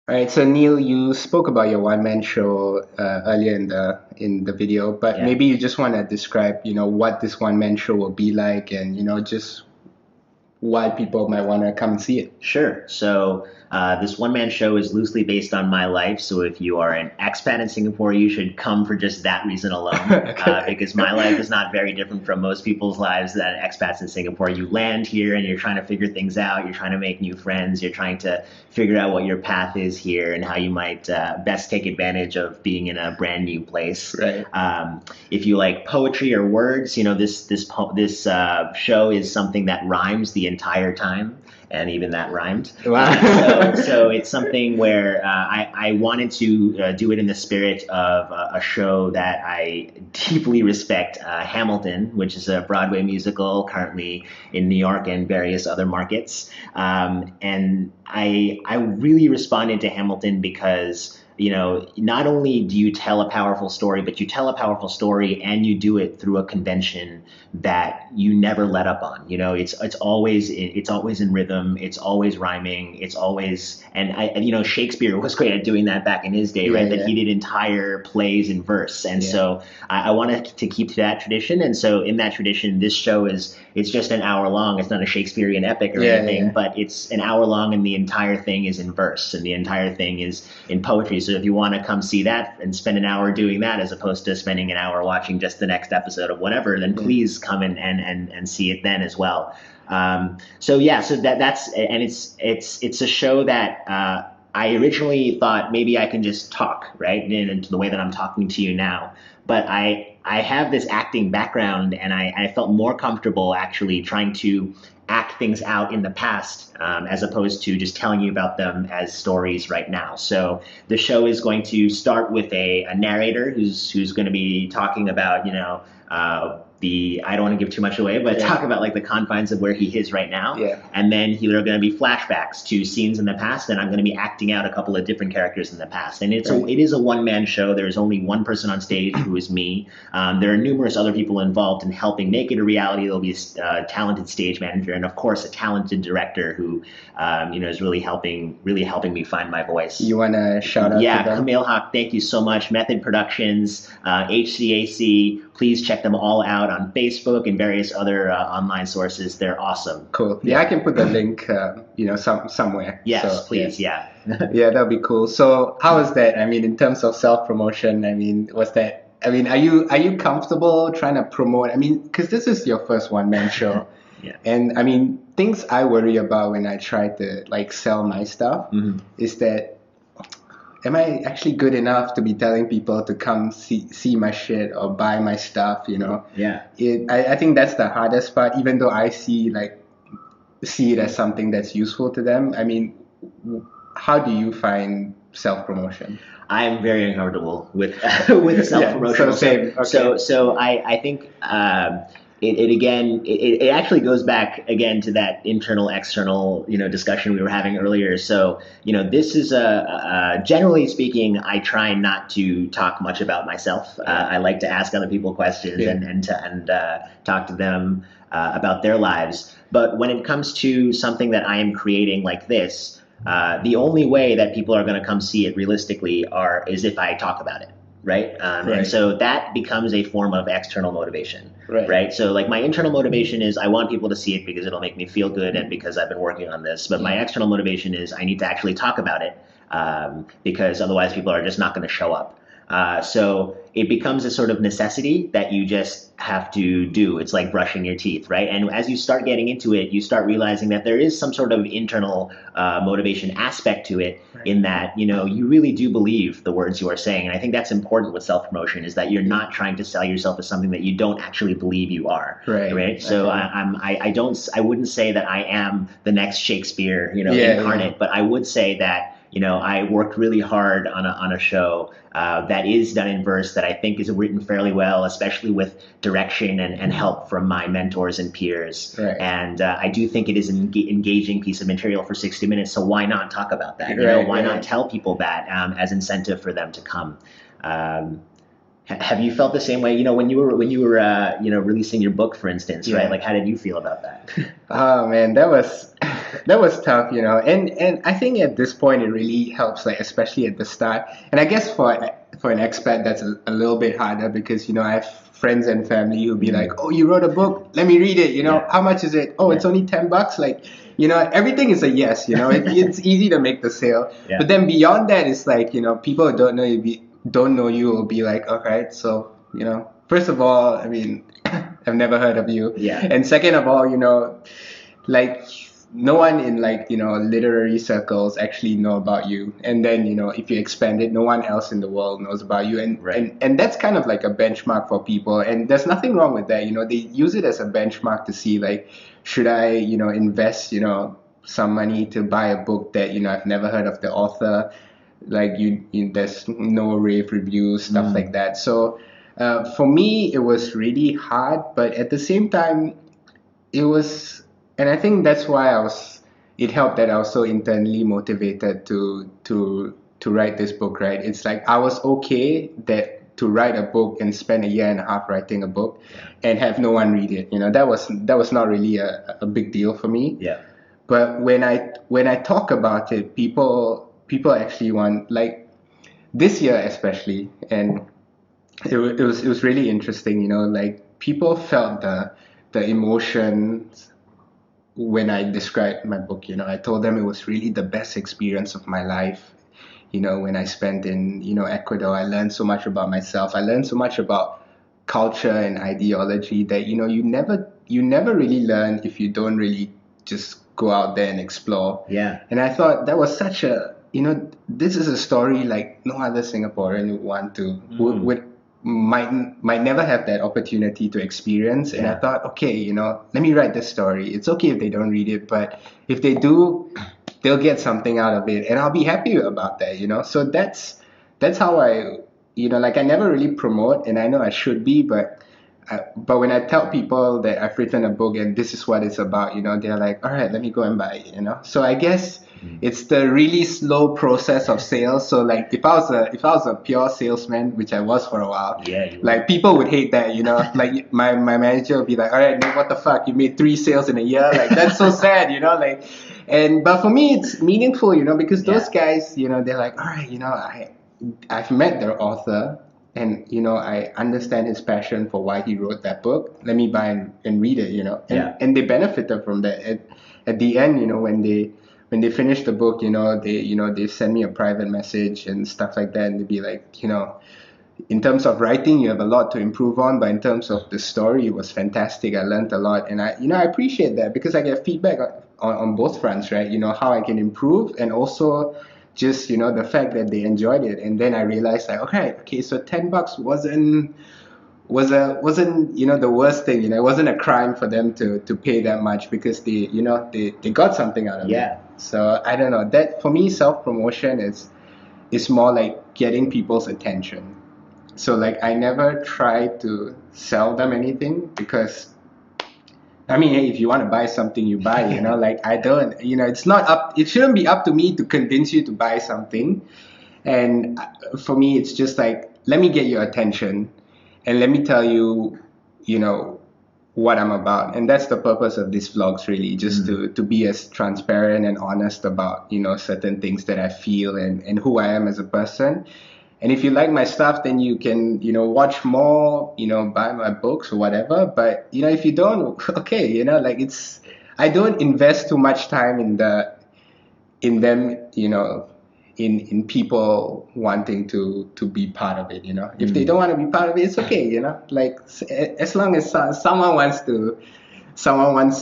All right, so Neil, you spoke about your one-man show earlier in the video, but Yeah. maybe you just want to describe, what this one-man show will be like, and just why people might want to come and see it. Sure. So this one-man show is loosely based on my life. So if you are an expat in Singapore, you should come for just that reason alone, Okay. because my life is not very different from most people's lives that expats in Singapore. You land here and you're trying to figure things out. You're trying to make new friends. You're trying to figure out what your path is here and how you might best take advantage of being in a brand new place. Right. If you like poetry or words, this show is something that rhymes the entire time, and even that rhymed. Wow. So it's something where I wanted to do it in the spirit of a show that I deeply respect, Hamilton, which is a Broadway musical currently in New York and various other markets. And I really responded to Hamilton because not only do you tell a powerful story, but you tell a powerful story and you do it through a convention that you never let up on. It's always in rhythm, it's always rhyming, it's always and Shakespeare was great at doing that back in his day, Yeah, right? That yeah. he did entire plays in verse, and Yeah. so I wanted to keep to that tradition. And so in that tradition, this show it's just an hour long. It's not a Shakespearean epic or Yeah, anything, yeah. but it's an hour long, and the entire thing is in verse, and the entire thing is in poetry. So if you want to come see that and spend an hour doing that as opposed to spending an hour watching just the next episode of whatever, then Yeah. please come and see it then as well. So yeah, so that's and it's a show that I originally thought maybe I can just talk, right, into the way that I'm talking to you now. But I have this acting background, and I felt more comfortable actually trying to act things out in the past, as opposed to just telling you about them as stories right now. So the show is going to start with a narrator who's going to be talking about the I don't want to give too much away, but Yeah. talk about like the confines of where he is right now. Yeah. And then there are going to be flashbacks to scenes in the past, and I'm going to be acting out a couple of different characters in the past. And Right. it is a one-man show. There is only one person on stage, who is me. There are numerous other people involved in helping make it a reality. There'll be a talented stage manager, and of course a talented director who is really helping me find my voice. You want to shout out Yeah, to them? Haque, thank you so much. Method Productions, HCAC, please check them all out on Facebook and various other online sources. They're awesome. Cool. Yeah, I can put the link, somewhere. Yes, So, please, yeah. yeah. Yeah, that'll be cool. So, how was that? I mean, in terms of self-promotion, are you comfortable trying to promote? I mean, because this is your first one-man show. Yeah. And I mean, things I worry about when I try to like sell my stuff Mhm. is that am I actually good enough to be telling people to come see my shit or buy my stuff, Yeah. I think that's the hardest part, even though I see it as something that's useful to them. I mean, how do you find self-promotion? I'm very uncomfortable with with self promotion. Yeah, so same. Okay. So I think it actually goes back again to that internal external discussion we were having earlier. So this is generally speaking, I try not to talk much about myself. I like to ask other people questions, Yeah. and talk to them about their lives. But when it comes to something that I am creating like this, the only way that people are going to come see it realistically is if I talk about it, right? Right. And so that becomes a form of external motivation, Right. So like my internal motivation is I want people to see it because it'll make me feel good and because I've been working on this. But my external motivation is I need to actually talk about it, because otherwise people are just not going to show up. So it becomes a sort of necessity that you just have to do. It's like brushing your teeth, right? And as you start getting into it, you start realizing that there is some sort of internal motivation aspect to it, in that you really do believe the words you are saying. And I think that's important with self-promotion, is that you're not trying to sell yourself as something that you don't actually believe you are. Right. So Okay. I wouldn't say that I am the next Shakespeare, Yeah, incarnate, but I would say that I worked really hard on a show that is done in verse, that I think is written fairly well, especially with direction and help from my mentors and peers. Right. And I do think it is an engaging piece of material for 60 minutes. So why not talk about that? Why not tell people that as incentive for them to come? Have you felt the same way? When you were releasing your book, for instance, right? Yeah. Like, how did you feel about that? Oh man, that was that was tough, and I think at this point it really helps, like especially at the start. And I guess for an expat that's a little bit harder because I have friends and family who'll be like, oh, you wrote a book, let me read it. Yeah. How much is it? Oh, it's only $10. Like, everything is a yes. It's easy to make the sale. Yeah. But then beyond that, it's like people who don't know you will be like, okay, so first of all, I mean, I've never heard of you. Yeah. And second of all, like no one in like literary circles actually know about you. And then if you expand it, no one else in the world knows about you. And Right. and that's kind of like a benchmark for people. And there's nothing wrong with that. They use it as a benchmark to see like, should I invest some money to buy a book that I've never heard of the author, like there's no rave reviews, stuff like that. So for me, it was really hard, but at the same time, it was, and I think that's why it helped that I was so internally motivated to write this book, right? It's like I was okay to write a book and spend a year and a half writing a book and have no one read it. That was not really a big deal for me. Yeah. But when I talk about it, people actually want, like this year especially, and it was really interesting, like people felt the emotions when I described my book. I told them it was really the best experience of my life. When I spent in Ecuador, I learned so much about myself. I learned so much about culture and ideology that you never really learn if you don't really just go out there and explore. Yeah. And I thought that was such a this is a story like no other Singaporean would want to might never have that opportunity to experience. And I thought, okay, let me write this story. It's okay if they don't read it, but if they do, they'll get something out of it, and I'll be happy about that. So that's how I like I never really promote, and I know I should be, but when I tell people that I've written a book and this is what it's about, they're like, all right, let me go and buy it. So I guess it's the really slow process of sales. So like if I was a pure salesman, which I was for a while, like people would hate that, like my manager would be like, all right, Nick, what the fuck? You made 3 sales in a year? Like that's so sad, like, but for me it's meaningful, because those guys, they're like, all right, I've met their author. And I understand his passion for why he wrote that book. Let me buy and read it. And they benefited from that. At the end, when they finish the book, they send me a private message and stuff like that, and they'd be like, in terms of writing, you have a lot to improve on, but in terms of the story, it was fantastic. I learned a lot, and I appreciate that because I get feedback on both fronts, right? how I can improve, and also just the fact that they enjoyed it. And then I realized like, okay, so $10 wasn't the worst thing. It wasn't a crime for them to pay that much because they got something out of it. So I don't know, that for me, self-promotion is more like getting people's attention. So like I never try to sell them anything because I mean, hey, if you want to buy something, you buy, like I don't, it shouldn't be up to me to convince you to buy something. And for me, it's just like, let me get your attention and let me tell you, what I'm about. And that's the purpose of these vlogs, really, just to be as transparent and honest about, certain things that I feel and who I am as a person. And if you like my stuff, then you can, watch more, buy my books or whatever. But, if you don't, okay, like I don't invest too much time in them, in people wanting to be part of it, If they don't want to be part of it, it's okay, like as long as someone wants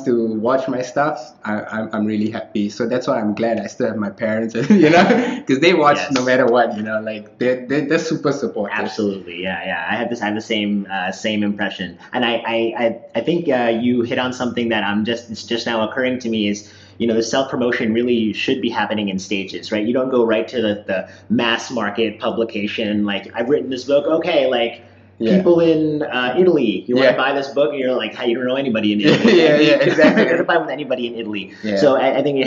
to watch my stuff, I'm really happy. So that's why I'm glad I still have my parents, because they watch no matter what, like they're super supportive. Absolutely, yeah. I have the same impression, and I think you hit on something that it's just now occurring to me is, the self-promotion really should be happening in stages, right? You don't go right to the mass market publication, like I've written this book, okay, like. People in Italy, you want to buy this book, and you're like, hey, you don't know anybody in Italy. Exactly. You're going to buy with anybody in Italy. So I think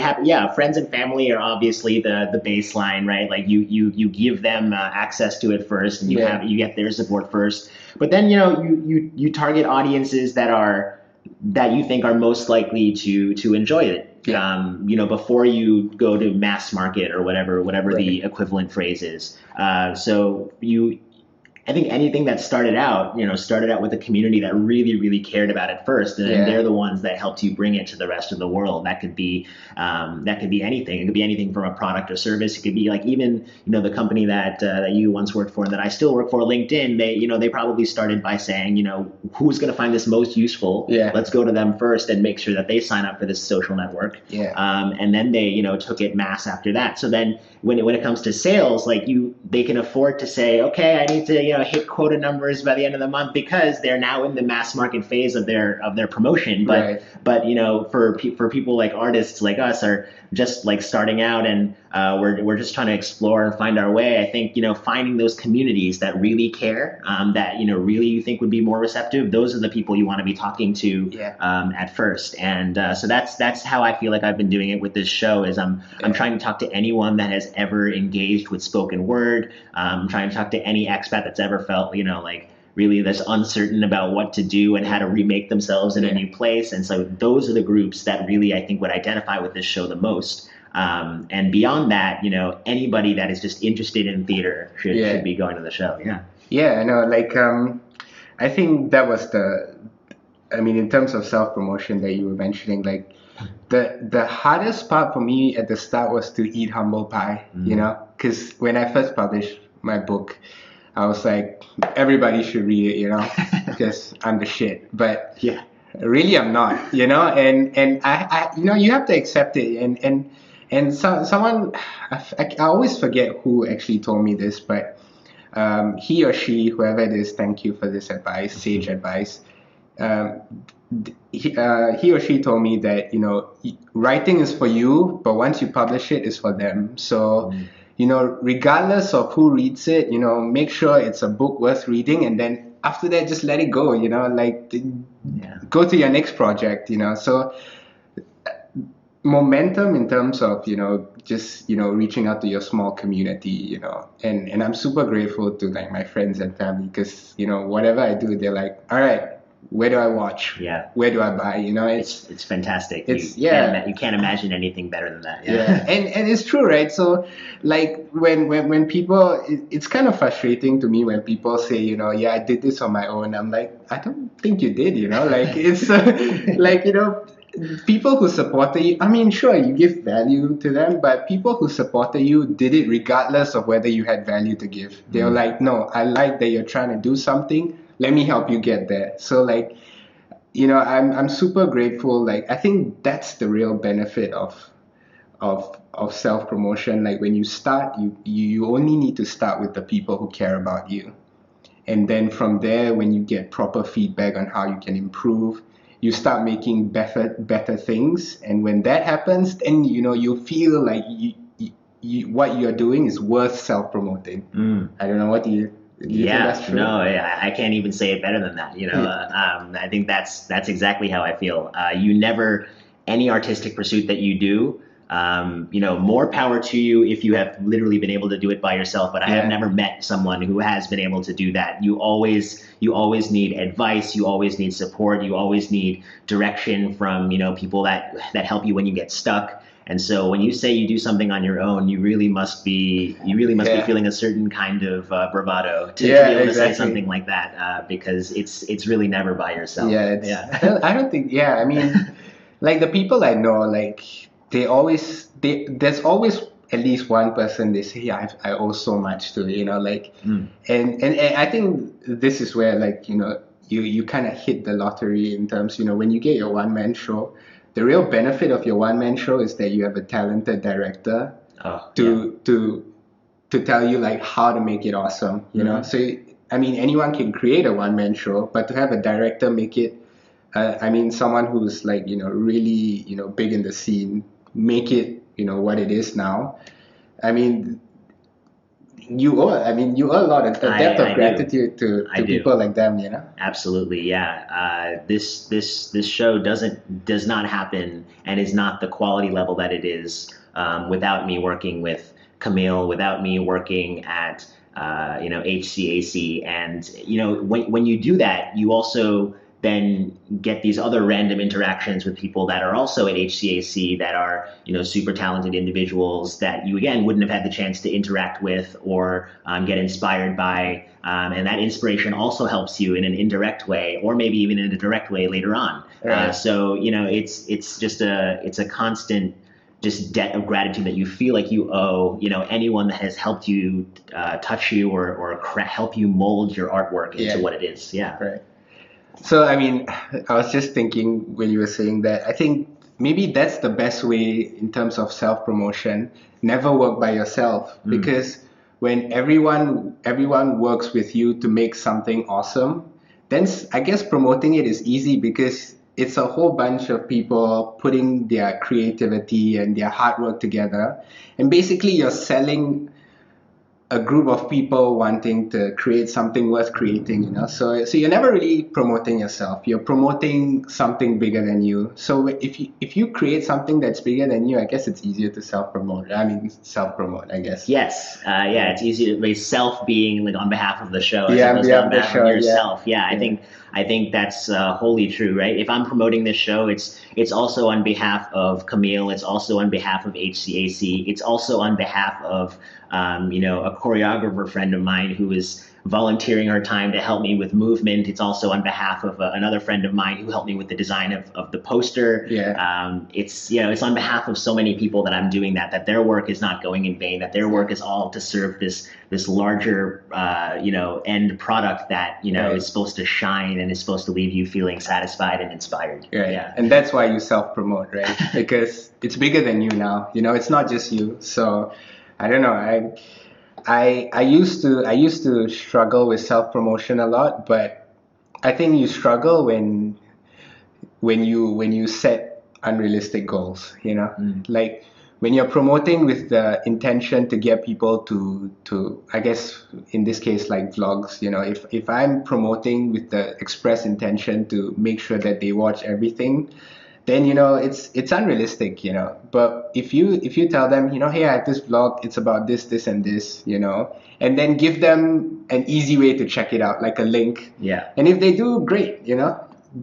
friends and family are obviously the baseline, right? Like you give them access to it first, and you get their support first. But then you target audiences that you think are most likely to enjoy it. Yeah. Before you go to mass market or whatever Right. the equivalent phrase is. I think anything that started out with a community that really, really cared about it first, and they're the ones that helped you bring it to the rest of the world. That could be anything. It could be anything from a product or service. It could be like even the company that you once worked for and that I still work for, LinkedIn. They probably started by saying, who's going to find this most useful? Yeah. Let's go to them first and make sure that they sign up for this social network. Yeah. And then they took it mass after that. So then when it comes to sales, they can afford to say, okay, I need to hit quota numbers by the end of the month because they're now in the mass market phase of their promotion. But for people like artists like us are just like starting out and we're just trying to explore and find our way. I think finding those communities that really care, that really you think would be more receptive. Those are the people you want to be talking to at first. And so that's how I feel like I've been doing it with this show. Is I'm trying to talk to anyone that has ever engaged with spoken word. I'm trying to talk to any expat that's ever felt really that's uncertain about what to do and how to remake themselves in a new place. And so those are the groups that really I think would identify with this show the most. And beyond that, anybody that is just interested in theater should be going to the show. Yeah. Yeah, I know. I think that was in terms of self-promotion that you were mentioning, the hardest part for me at the start was to eat humble pie, because when I first published my book, I was like, everybody should read it, because I'm the shit. But really I'm not, and I you have to accept it. And someone, I always forget who actually told me this, but he or she, whoever it is, thank you for this advice, sage advice. He or she told me that writing is for you, but once you publish it, it's for them. So regardless of who reads it, make sure it's a book worth reading, and then after that, just let it go. Go to your next project. So momentum in terms of just reaching out to your small community, and I'm super grateful to my friends and family, because whatever I do, they're like, all right, where do I watch? Yeah. Where do I buy? It's fantastic. You can't imagine anything better than that. Yeah. And it's true, right? So when people, it's kind of frustrating to me when people say, I did this on my own. I'm like, I don't think you did, it's people who supported you, sure, you give value to them, but people who supported you did it regardless of whether you had value to give. They were like, no, I like that you're trying to do something. Let me help you get there. So I'm super grateful. I think that's the real benefit of self-promotion. When you start, you only need to start with the people who care about you. And then from there, when you get proper feedback on how you can improve, you start making better things. And when that happens, then you feel like what you're doing is worth self-promoting. I don't know, what do you think that's true? No, I can't even say it better than that. I think that's exactly how I feel. Any artistic pursuit that you do, more power to you if you have literally been able to do it by yourself. But I have never met someone who has been able to do that. You always need advice. You always need support. You always need direction from, people that help you when you get stuck. And so when you say you do something on your own, you really must be feeling a certain kind of bravado to be able to say something like that, because it's really never by yourself. I don't think. The people I know, there's always at least one person they say, I owe so much to, and I think this is where you kind of hit the lottery in terms, when you get your one-man show. The real benefit of your one-man show is that you have a talented director to tell you how to make it awesome, So anyone can create a one-man show, but to have a director make it, someone who's really big in the scene, make it what it is now. You owe a lot of depth of gratitude to people like them, Absolutely, yeah. This show does not happen and is not the quality level that it is without me working with Camille, without me working at HCAC, and when you do that, you also then get these other random interactions with people that are also at HCAC that are, super talented individuals that you, again, wouldn't have had the chance to interact with or get inspired by. And that inspiration also helps you in an indirect way, or maybe even in a direct way later on. Right. So, it's just it's a constant just debt of gratitude that you feel like you owe, anyone that has helped you touch you or help you mold your artwork into what it is. Yeah. Right. So, I mean, I was just thinking when you were saying that, I think maybe that's the best way in terms of self-promotion. Never work by yourself, because when everyone works with you to make something awesome, then I guess promoting it is easy, because it's a whole bunch of people putting their creativity and their hard work together. And basically you're selling a group of people wanting to create something worth creating, So you're never really promoting yourself. You're promoting something bigger than you. So if you create something that's bigger than you, I guess it's easier to self-promote. I guess. Yes. It's easy to raise self being like on behalf of the show as Yeah, opposed yeah, to on the behalf show, of yourself. I think that's wholly true, right? If I'm promoting this show, it's also on behalf of Camille. It's also on behalf of HCAC. It's also on behalf of a choreographer friend of mine who is volunteering her time to help me with movement. It's also on behalf of another friend of mine who helped me with the design of the poster. It's on behalf of so many people that I'm doing that their work is not going in vain, that their work is all to serve this larger end product that is supposed to shine and is supposed to leave you feeling satisfied and inspired. Right. Yeah. And that's why you self-promote, right? Because it's bigger than you now. It's not just you. So I don't know. I used to struggle with self-promotion a lot, but I think you struggle when you set unrealistic goals, like when you're promoting with the intention to get people to I guess in this case like vlogs, if I'm promoting with the express intention to make sure that they watch everything, then it's unrealistic, but if you tell them, hey, I have this vlog, it's about this and this, and then give them an easy way to check it out, like a link, and if they do, great,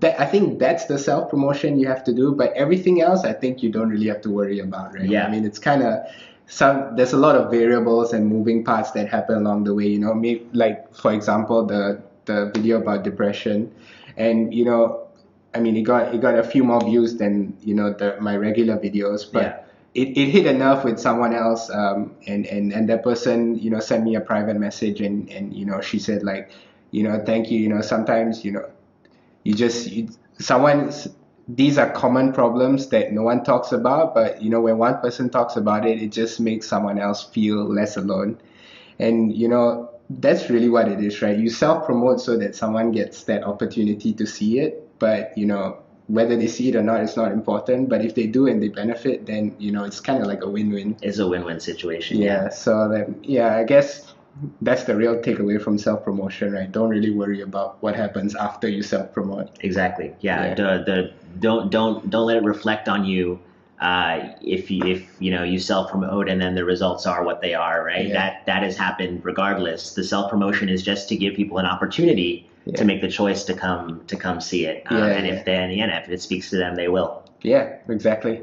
I think that's the self-promotion you have to do, but everything else I think you don't really have to worry about, right? I mean, it's kind of there's a lot of variables and moving parts that happen along the way, maybe, like for example the video about depression, and I mean, it got a few more views than my regular videos, but it hit enough with someone else, and that person sent me a private message, and she said like, thank you, sometimes these are common problems that no one talks about, but when one person talks about it, it just makes someone else feel less alone. And that's really what it is, right? You self-promote so that someone gets that opportunity to see it, but whether they see it or not, it's not important. But if they do and they benefit, then it's kind of like a win-win. It's a win-win situation. So I guess that's the real takeaway from self-promotion, right? Don't really worry about what happens after you self-promote. Exactly. Don't let it reflect on you if you self-promote and then the results are what they are, right? That has happened regardless. The self-promotion is just to give people an opportunity to make the choice to come see it, and if it speaks to them, they will. Yeah, exactly.